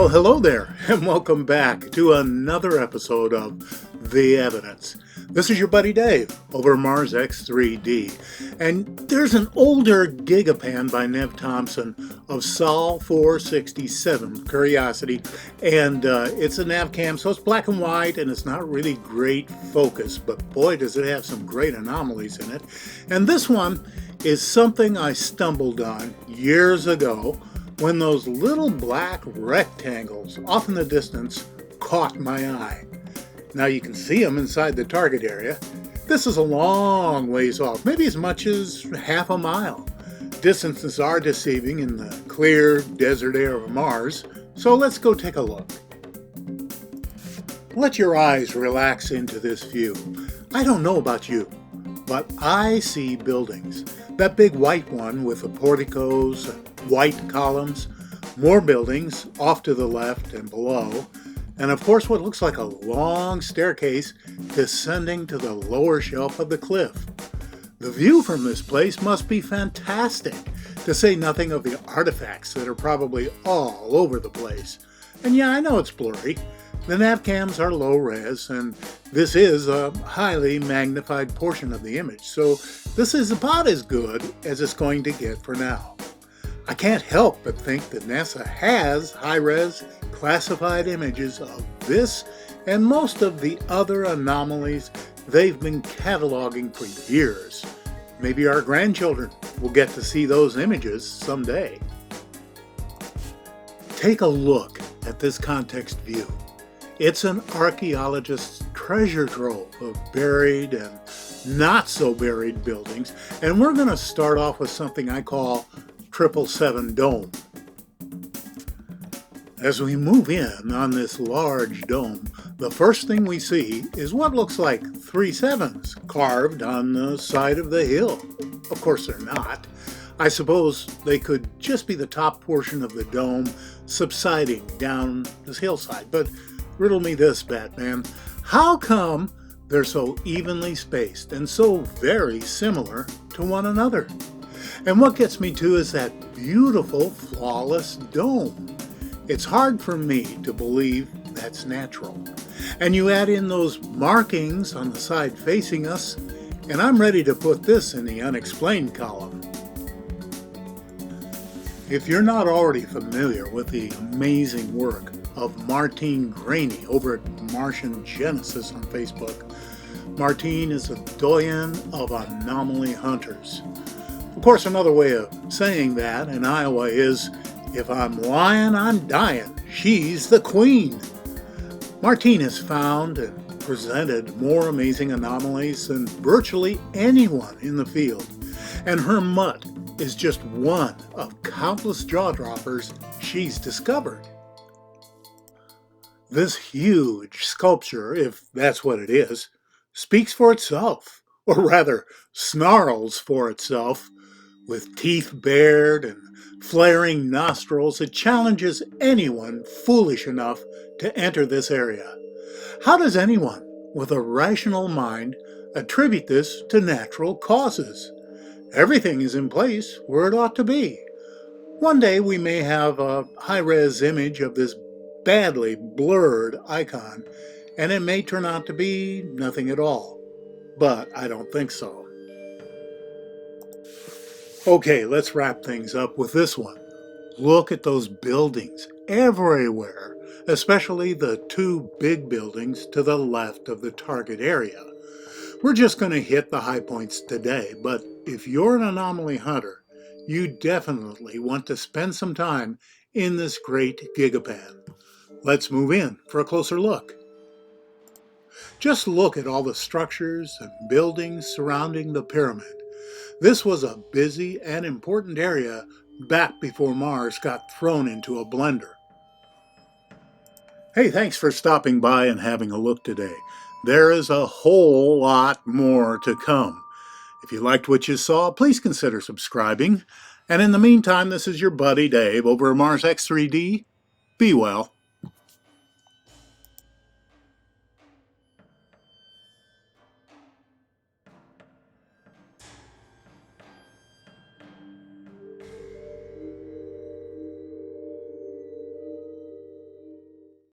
Well, hello there, and welcome back to another episode of The Evidence. This is your buddy Dave over Mars X3D, and there's an older gigapan by Thompson of Sol 467 Curiosity, and it's a nav cam, so it's black and white, and it's not really great focus, but boy does it have some great anomalies in it. And this one is something I stumbled on years ago when those little black rectangles off in the distance caught my eye. Now you can see them inside the target area. This is a long ways off, maybe as much as half a mile. Distances are deceiving in the clear desert air of Mars, so let's go take a look. Let your eyes relax into this view. I don't know about you, but I see buildings. That big white one with the porticos, white columns, more buildings off to the left and below, and of course what looks like a long staircase descending to the lower shelf of the cliff. The view from this place must be fantastic, to say nothing of the artifacts that are probably all over the place. And yeah, I know it's blurry. The nav cams are low res, and this is a highly magnified portion of the image, so this is about as good as it's going to get for now. I can't help but think that NASA has high-res classified images of this and most of the other anomalies they've been cataloging for years. Maybe our grandchildren will get to see those images someday. Take a look at this context view. It's an archaeologist's treasure trove of buried and not so buried buildings, and we're going to start off with something I call 777 Dome. As we move in on this large dome, the first thing we see is what looks like 3 sevens carved on the side of the hill. Of course they're not. I suppose they could just be the top portion of the dome subsiding down this hillside, but riddle me this, Batman. How come they're so evenly spaced and so very similar to one another? And what gets me too is that beautiful, flawless dome. It's hard for me to believe that's natural. And you add in those markings on the side facing us, and I'm ready to put this in the unexplained column. If you're not already familiar with the amazing work of Martine Grainey over at Martian Genesis on Facebook, Martine is a doyen of anomaly hunters. Of course, another way of saying that in Iowa is, if I'm lying, I'm dying. She's the queen. Martine has found and presented more amazing anomalies than virtually anyone in the field, and her mutt is just one of countless jaw-droppers she's discovered. This huge sculpture, if that's what it is, speaks for itself, or rather, snarls for itself. With teeth bared and flaring nostrils, it challenges anyone foolish enough to enter this area. How does anyone with a rational mind attribute this to natural causes? Everything is in place where it ought to be. One day we may have a high-res image of this badly blurred icon, and it may turn out to be nothing at all. But I don't think so. Okay, let's wrap things up with this one. Look at those buildings everywhere, especially the 2 big buildings to the left of the target area. We're just going to hit the high points today, but if you're an anomaly hunter, you definitely want to spend some time in this great gigapan. Let's move in for a closer look. Just look at all the structures and buildings surrounding the pyramid. This was a busy and important area back before Mars got thrown into a blender. Hey, thanks for stopping by and having a look today. There is a whole lot more to come. If you liked what you saw, please consider subscribing. And in the meantime, this is your buddy Dave over at Mars X3D. Be well.